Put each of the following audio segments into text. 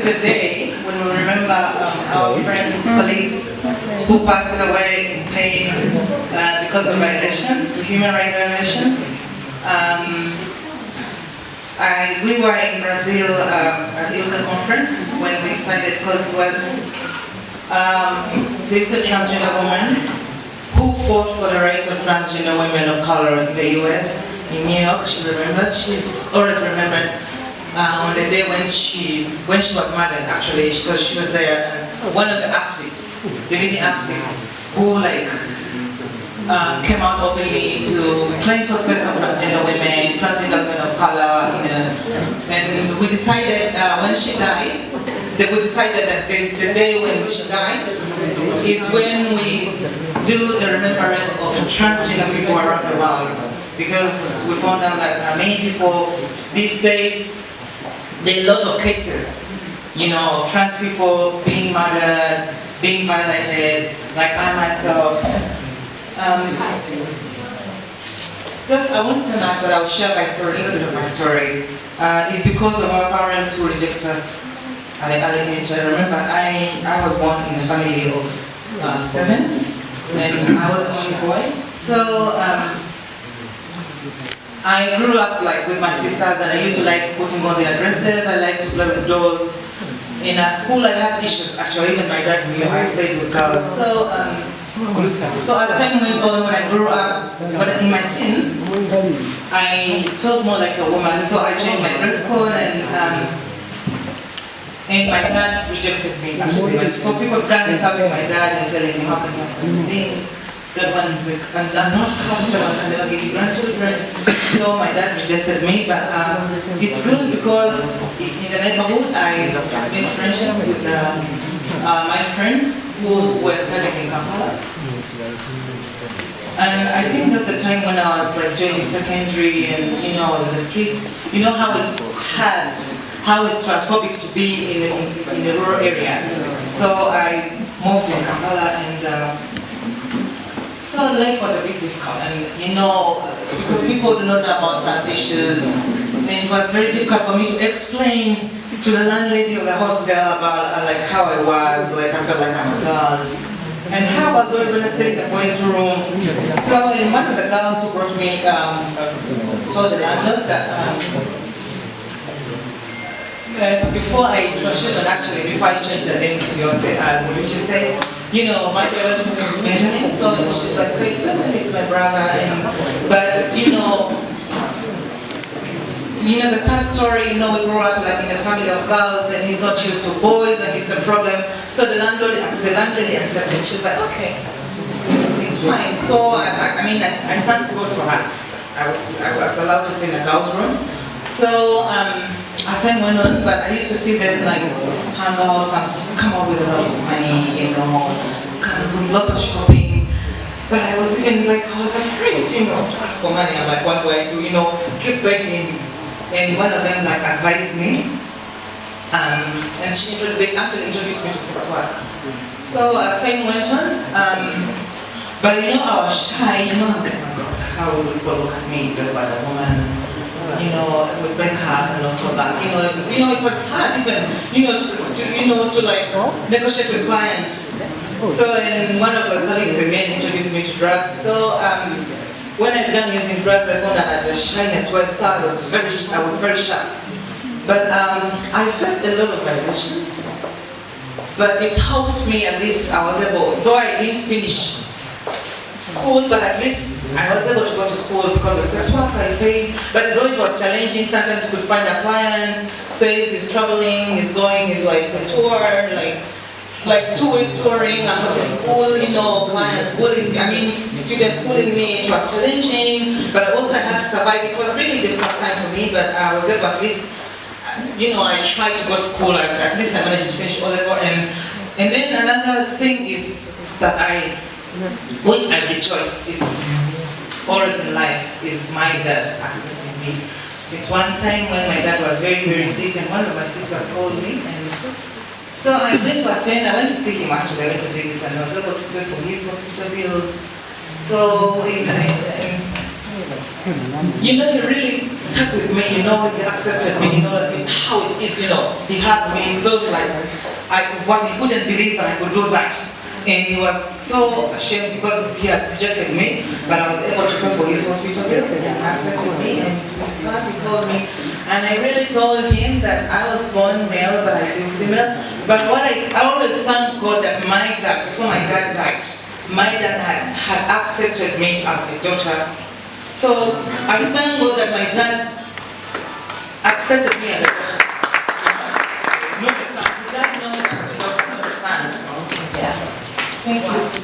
is a day when we remember our friends, colleagues who passed away in pain because of violations, human rights violations. We were in Brazil at the Uganda conference when we decided, because there's a transgender woman who fought for the rights of transgender women of color in the US, in New York. She remembers, she's always remembered on the day when she was murdered, actually, because she was there. And one of the activists, the leading activists, who came out openly to claim for space of transgender women, transgender women of color, and we decided when she died, we decided that the day when she died is when we do the remembrance of transgender people around the world, because we found out that many people these days, there are a lot of cases, of trans people being murdered, being violated, like I myself. I won't say that, but I'll share my story, a little bit of my story. It's because of our parents who rejected us at an early age. I remember I was born in a family of 7, and I was the only boy. So I grew up with my sisters, and I used to like putting on their dresses. I like to play with dolls. In school, I had issues. Actually, even my dad knew I played with girls. So as time went on, when I grew up, but in my teens, I felt more like a woman. So I changed my dress code, and my dad rejected me. Actually, so people began insulting my dad and telling him how can you have something. That one is and I'm not comfortable, I can never get grandchildren. So my dad rejected me, but it's good because in the neighborhood I made friendship with my friends who were studying in Kampala. And I think that's the time when I was joining secondary and I was in the streets. You know how it's hard, how it's transphobic to be in the rural area. So I moved in Kampala, and so life was a bit difficult, and because people do not know about trans issues, and it was very difficult for me to explain to the landlady of the hostel about how I was, I felt like I'm a girl, and how I was going to stay in the boys' room. So one of the girls who brought me told the landlord that before I transitioned, actually, before I changed the name to Yose, she said, my brother Benjamin, so she's say, Benjamin is my brother, but the sad story, we grew up in a family of girls, and he's not used to boys, and it's a problem. So the landlady accepted. She's like, okay, it's fine. So I thank God for that. I was allowed to stay in the house room. So as time went on, but I used to see them hang out and come up with a lot of money, with lots of shopping. But I was even I was afraid, to ask for money. I'm like, what do I do? Keep begging. And one of them advised me, and they actually introduced me to sex work. So as time went on, but I was shy. I'm like, oh my God, how will people look at me dressed like a woman? With makeup and also that, it was hard even, to negotiate with clients. So, and one of the colleagues again introduced me to drugs. So, when I began using drugs, I found that I had the shyness word, so I was very shy. But I faced a lot of violations. But it helped me, at least I was able, though I didn't finish school, but at least I was able to go to school because of sex work I paid. But though it was challenging, sometimes you could find a client, says he's traveling, he's going, he's a tour, 2 weeks touring, I'm not in school, clients bullying, students bullying me. It was challenging, but also I had to survive. It was really a difficult time for me, but I was able, at least, I tried to go to school, at least I managed to finish O-level. And then another thing is that which I rejoice is always in life, is my dad accepting me. This one time when my dad was very, very sick, and one of my sisters called me, and so I went to see him actually, I went to visit, and I was able to pay for his hospital bills. So, he really stuck with me, you know, he accepted me, you know, how it is, you know. He had me, felt like what he couldn't believe that I could do that. And he was so ashamed because he had rejected me, but I was able to pay for his hospital bills, and he accepted me, and he told me, and I really told him that I was born male, but I feel female. But what I always thank God that my dad, before my dad died, my dad had accepted me as a daughter. So I thank God that my dad accepted me as a daughter. Not a son. My dad knows I'm a daughter, not a son. Yeah. Thank you.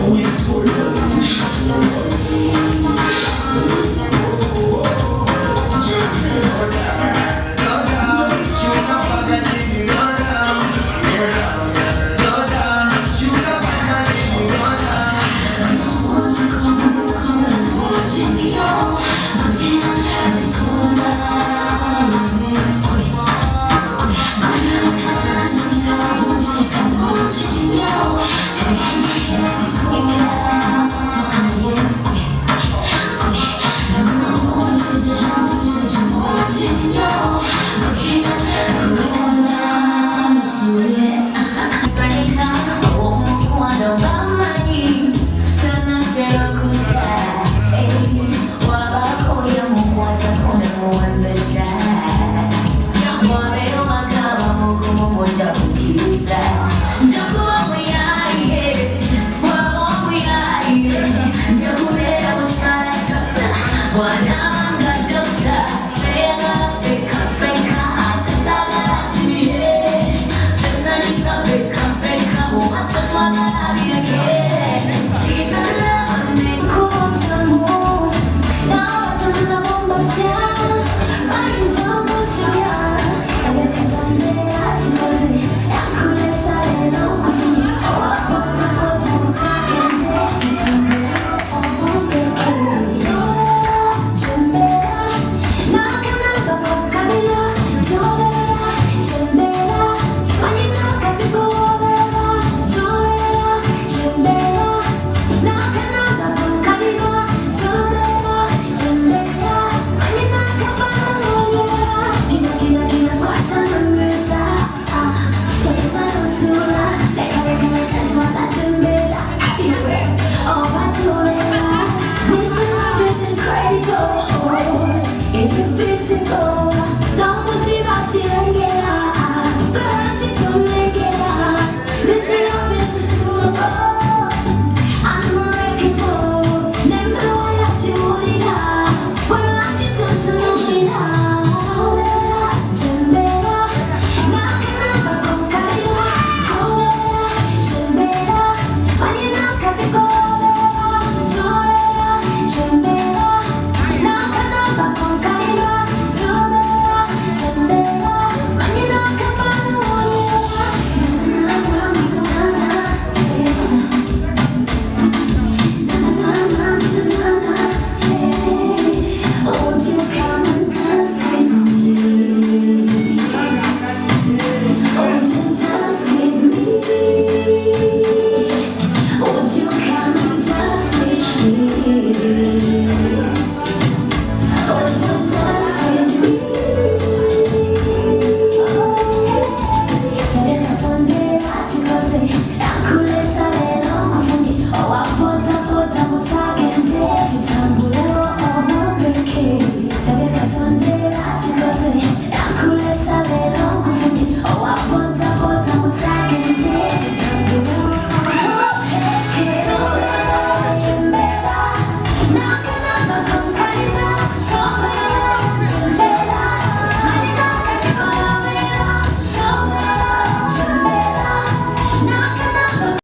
Going for love.